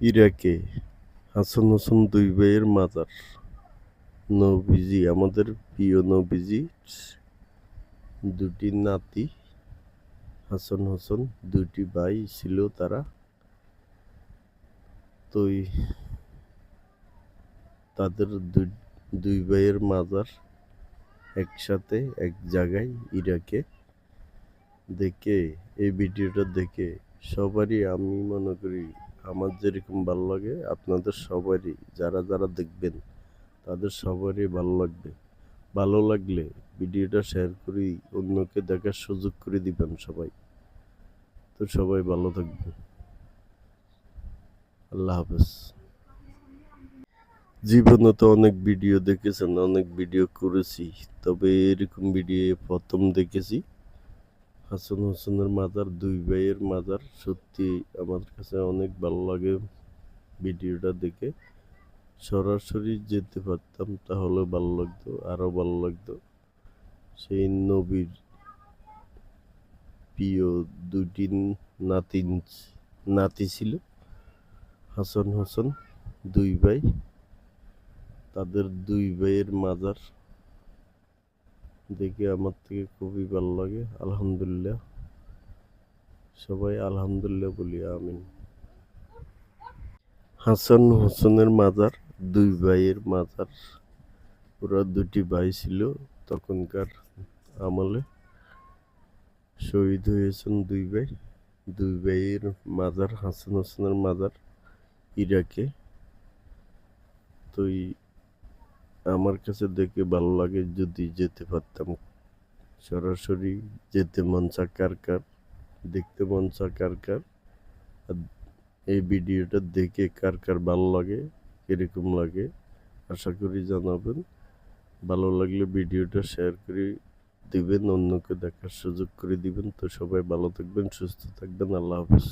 ইরাকে হাসান হোসেন দুই ভাইয়ের মাজার। নবীজি, আমাদের প্রিয় নবীজি দুটি নাতি হাসান হোসেন, দুটি ভাই ছিল তারা। তো তাদের দুই ভাইয়ের মাজার একসাথে এক জায়গায় ইরাকে। দেখে এই ভিডিওটা দেখে সবারই, আমি মনে করি আমার যেরকম ভালো লাগে আপনাদের সবারই, যারা যারা দেখবেন তাদের সবারই ভালো লাগবে। ভালো লাগলে ভিডিওটা শেয়ার করি অন্যকে দেখার সুযোগ করে দিবেন সবাই। তো সবাই ভালো থাকবেন। আল্লাহ হাফেজ। জীবনে তো অনেক ভিডিও দেখেছেন, অনেক ভিডিও করেছি, তবে এরকম ভিডিও প্রথম দেখেছি। হাসান হোসেনের মাজার, দুই ভাইয়ের মাজার। সত্যি আমার কাছে অনেক ভালো লাগে ভিডিওটা দেখে। সরাসরি যেতে পারতাম তাহলে ভালো লাগতো, আরো ভালো লাগতো। সেই নবীর প্রিয় দুটি নাতি ছিল হাসান হোসেন, দুই ভাই। তাদের দুই ভাইয়ের মাজার দেখে আমার থেকে খুবই ভালো লাগে। আলহামদুলিল্লাহ, সবাই আলহামদুলিল্লাহ বলি, আমিন। হাসান হোসেনের মাজার, দুই ভাইয়ের মাজার। ওরা দুটি ভাই ছিল, তখনকার আমলে শহীদ হয়েছেন দুই ভাই। দুই ভাইয়ের মাজার, হাসান হোসেনের মাজার ইরাকে। তো আমার কাছে দেখে ভালো লাগে, যদি যেতে পারতাম। সরাসরি যেতে মন চা কার কার, দেখতে মন চা কার কার, আর এই ভিডিওটা দেখে কার কার ভালো লাগে, কিরকম লাগে আশা করি জানাবেন। ভালো লাগলে ভিডিওটা শেয়ার করে দিবেন, অন্যকে দেখার সুযোগ করে দিবেন। তো সবাই ভালো থাকবেন, সুস্থ থাকবেন। আল্লাহ হাফেজ।